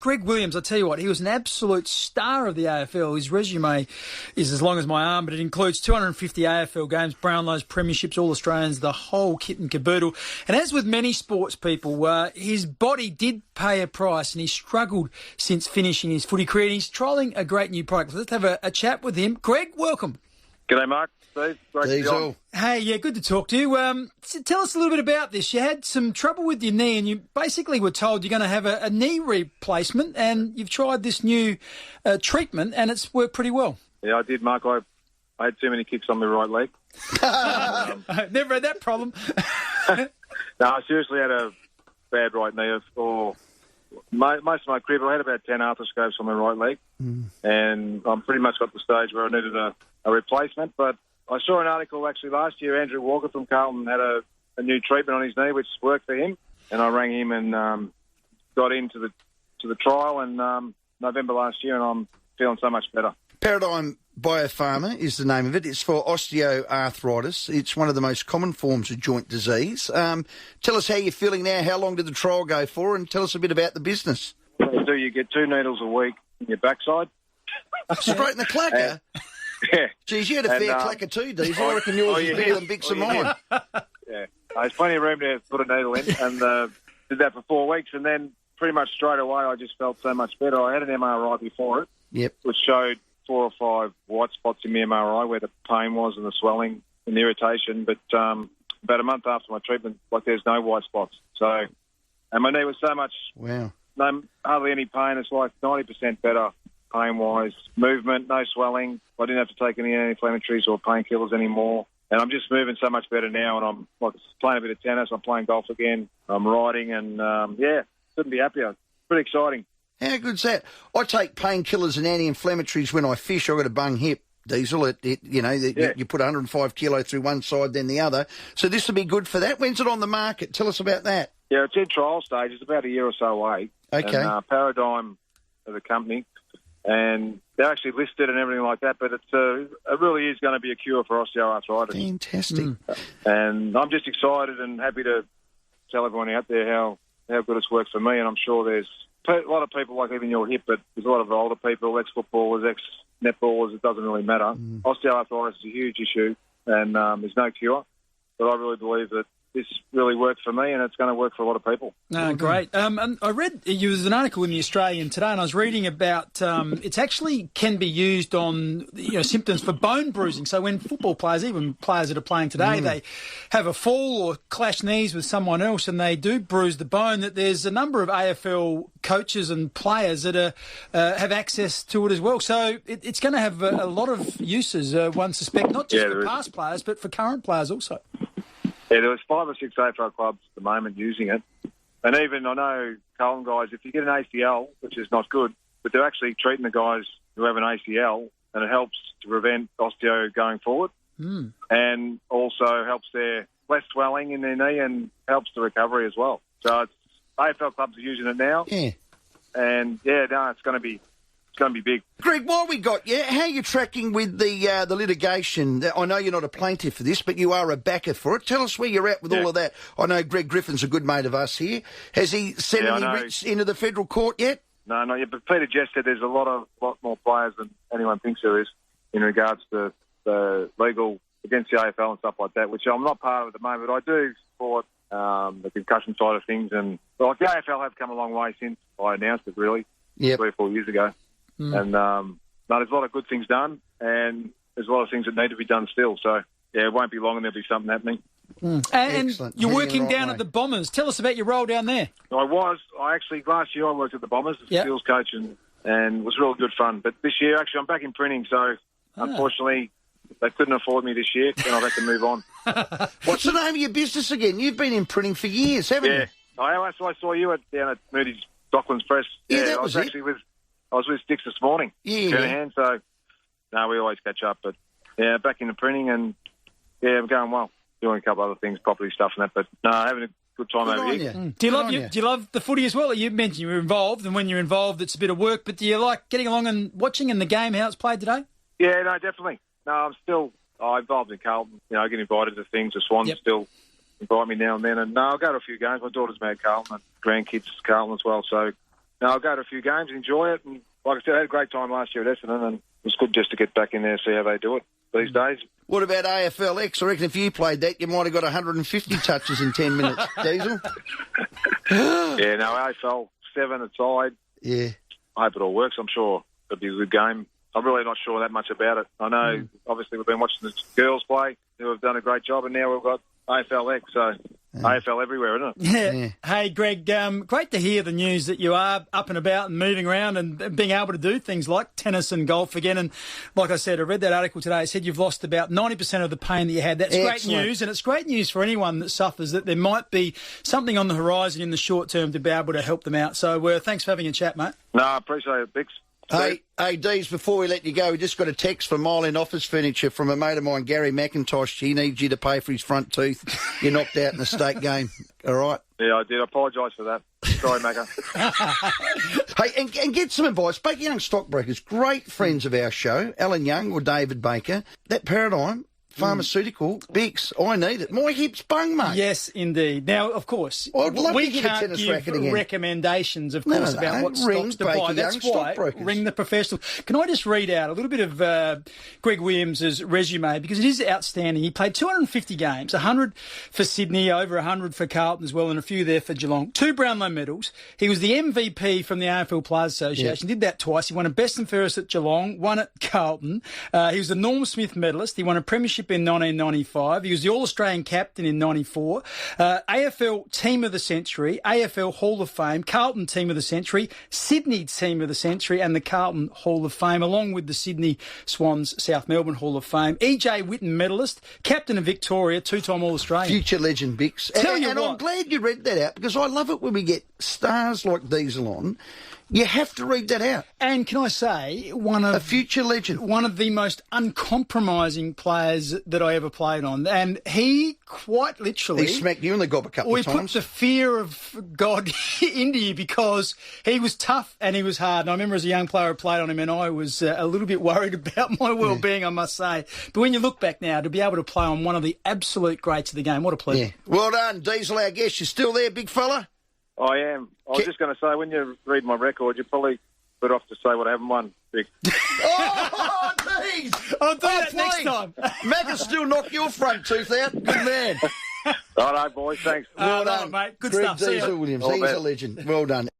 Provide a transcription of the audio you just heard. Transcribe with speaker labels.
Speaker 1: Greg Williams, I tell you what, he was an absolute star of the AFL. His resume is as long as my arm, but it includes 250 AFL games, Brownlows, Premierships, All-Australians, the whole kit and caboodle. And as with many sports people, his body did pay a price, and he struggled since finishing his footy career. And he's trialling a great new product. Let's have a chat with him. Greg, welcome.
Speaker 2: G'day, Mark. Steve, great to be on.
Speaker 1: Hey, yeah, good to talk to you. Tell us a little bit about this. You had some trouble with your knee, and you basically were told you're going to have a knee replacement, and you've tried this new treatment, and it's worked pretty well.
Speaker 2: Yeah, I did, Mark. I had too many kicks on my right leg.
Speaker 1: Never had that problem.
Speaker 2: No, I seriously had a bad right knee for most of my career, but I had about 10 arthroscopes on my right leg, and I'm pretty much got to the stage where I needed a replacement. But I saw an article actually last year. Andrew Walker from Carlton had a new treatment on his knee, which worked for him, and I rang him and got into the trial in November last year, and I'm feeling so much better.
Speaker 3: Paradigm Biopharma is the name of it. It's for osteoarthritis. It's one of the most common forms of joint disease. Tell us how you're feeling now. How long did the trial go for? And tell us a bit about the business.
Speaker 2: So you get 2 needles a week in your backside.
Speaker 3: Straight in the clacker?
Speaker 2: Yeah.
Speaker 3: Geez, you had a fair clacker too, Diesel. I reckon yours is bigger than Bix and mine.
Speaker 2: Yeah. There's plenty of room to put a needle in, and did that for 4 weeks, and then pretty much straight away I just felt so much better. I had an MRI before it, which showed 4 or 5 white spots in the MRI where the pain was and the swelling and the irritation. But about a month after my treatment, there's no white spots. So, and my knee was so much, hardly any pain. It's like 90% better pain-wise. Movement, no swelling. I didn't have to take any anti-inflammatories or painkillers anymore. And I'm just moving so much better now, and I'm playing a bit of tennis. I'm playing golf again. I'm riding, and couldn't be happier. Pretty exciting.
Speaker 3: How good's that? I take painkillers and anti-inflammatories when I fish. I've got a bung hip, Diesel. You put 105 kilo through one side, then the other. So this will be good for that. When's it on the market? Tell us about that.
Speaker 2: Yeah, it's in trial stage. It's about a year or so away.
Speaker 3: Okay.
Speaker 2: And, Paradigm are the company, and they're actually listed and everything like that, but it really is going to be a cure for osteoarthritis.
Speaker 3: Fantastic.
Speaker 2: And I'm just excited and happy to tell everyone out there how good it's worked for me, and I'm sure there's a lot of people like even your hip, but there's a lot of older people, ex-footballers, ex-netballers, it doesn't really matter. Osteoarthritis is a huge issue, and there's no cure, but I really believe that this really worked for me, and it's going to work for a lot of people.
Speaker 1: Great. And I read there was an article in the Australian today, and I was reading about it actually can be used on symptoms for bone bruising. So when football players, even players that are playing today, they have a fall or clash knees with someone else, and they do bruise the bone. That there's a number of AFL coaches and players that have access to it as well. So it's going to have a lot of uses. One suspect, not just for past players, but for current players also.
Speaker 2: Yeah, there's 5 or 6 AFL clubs at the moment using it. And even, I know, Carlton guys, if you get an ACL, which is not good, but they're actually treating the guys who have an ACL, and it helps to prevent osteo going forward. And also helps their less swelling in their knee and helps the recovery as well. So AFL clubs are using it now.
Speaker 3: Yeah.
Speaker 2: And, it's going to be big.
Speaker 3: Greg, while we got you, how are you tracking with the litigation? I know you're not a plaintiff for this, but you are a backer for it. Tell us where you're at with all of that. I know Greg Griffin's a good mate of us here. Has he sent any writs into the federal court yet?
Speaker 2: No, not yet. But Peter Jess said there's a lot more players than anyone thinks there is in regards to the legal against the AFL and stuff like that, which I'm not part of at the moment. But I do support the concussion side of things. And the AFL have come a long way since I announced it, really, 3 or 4 years ago. And there's a lot of good things done, and there's a lot of things that need to be done still. So, it won't be long and there'll be something happening.
Speaker 1: And you're working down at the Bombers. Tell us about your role down there.
Speaker 2: Last year I worked at the Bombers as a skills coach, and it was really good fun. But this year, actually, I'm back in printing, so unfortunately they couldn't afford me this year, and I've had to move on.
Speaker 3: What's the name of your business again? You've been in printing for years, haven't you?
Speaker 2: I saw you down at Moody's Docklands Press.
Speaker 3: Yeah, that was it.
Speaker 2: I was with Sticks this morning.
Speaker 3: Yeah.
Speaker 2: So, we always catch up. But, back into printing, and, I'm going well. Doing a couple other things, property stuff and that, but, having a good time over here.
Speaker 1: Do you love the footy as well? You mentioned you were involved, and when you're involved, it's a bit of work, but do you like getting along and watching in the game, how it's played today?
Speaker 2: Yeah, no, definitely. No, I'm still involved in Carlton. I get invited to things. The Swans still invite me now and then, and I'll go to a few games. My daughter's married Carlton, and grandkids Carlton as well, so No, I'll go to a few games, enjoy it, and like I said, I had a great time last year at Essendon, and it's good just to get back in there and see how they do it these days.
Speaker 3: What about AFLX? I reckon if you played that, you might have got 150 touches in 10 minutes, Diesel.
Speaker 2: Yeah, no, AFL 7 aside.
Speaker 3: Yeah.
Speaker 2: I hope it all works. I'm sure it'll be a good game. I'm really not sure that much about it. I know, obviously, we've been watching the girls play, who have done a great job, and now we've got AFLX, so AFL everywhere, isn't it?
Speaker 1: Yeah. Hey, Greg, great to hear the news that you are up and about and moving around and being able to do things like tennis and golf again. And like I said, I read that article today. It said you've lost about 90% of the pain that you had. That's
Speaker 3: Excellent.
Speaker 1: Great news, and it's great news for anyone that suffers that there might be something on the horizon in the short term to be able to help them out. So thanks for having a chat, mate.
Speaker 2: No, I appreciate it, Bix.
Speaker 3: Hey, Dees, before we let you go, we just got a text from Mile End Office Furniture from a mate of mine, Gary McIntosh. He needs you to pay for his front tooth. You're knocked out in the state game. All right?
Speaker 2: Yeah, I did. I apologise for that. Sorry, Macca.
Speaker 3: Hey, and get some advice. Baker Young Stockbrokers, great friends of our show, Alan Young or David Baker. That Paradigm Pharmaceutical, Bix, I need it. My hip's bung, mate.
Speaker 1: Yes, indeed. Now, of course,
Speaker 3: I'd love
Speaker 1: we
Speaker 3: to get a
Speaker 1: can't
Speaker 3: tennis
Speaker 1: give
Speaker 3: racket again.
Speaker 1: recommendations, of course, about what stocks to buy. That's why ring the professional. Can I just read out a little bit of Greg Williams' resume, because it is outstanding. He played 250 games, 100 for Sydney, over 100 for Carlton as well, and a few there for Geelong. 2 Brownlow medals. He was the MVP from the AFL Players Association. Did that twice. He won a best and fairest at Geelong, won at Carlton. He was the Norm Smith medalist. He won a premiership in 1995. He was the All-Australian captain in 94. AFL Team of the Century, AFL Hall of Fame, Carlton Team of the Century, Sydney Team of the Century, and the Carlton Hall of Fame, along with the Sydney Swans South Melbourne Hall of Fame. E.J. Whitten medalist, captain of Victoria, 2-time All-Australian.
Speaker 3: Future legend, Bix. And I'm glad you read that out, because I love it when we get stars like Diesel on. You have to read that out.
Speaker 1: And can I say,
Speaker 3: a future legend,
Speaker 1: one of the most uncompromising players that I ever played on, and he quite literally
Speaker 3: smacked you in the gob a couple of times.
Speaker 1: We put the fear of God into you, because he was tough and he was hard. And I remember as a young player I played on him, and I was a little bit worried about my well-being, I must say. But when you look back now, to be able to play on one of the absolute greats of the game, what a pleasure.
Speaker 3: Yeah. Well done, Diesel, our guest. You still there, big fella?
Speaker 2: I am. I was just going to say, when you read my record, you're probably better off to say what I haven't won, Vic.
Speaker 3: Oh, jeez!
Speaker 1: I'll do that next time.
Speaker 3: Mac will still knock your front tooth out. Good man.
Speaker 2: Righto, boys. Thanks.
Speaker 3: Well done,
Speaker 1: mate. Good
Speaker 3: Greg
Speaker 1: stuff.
Speaker 3: Diesel Williams. He's a legend. Well done.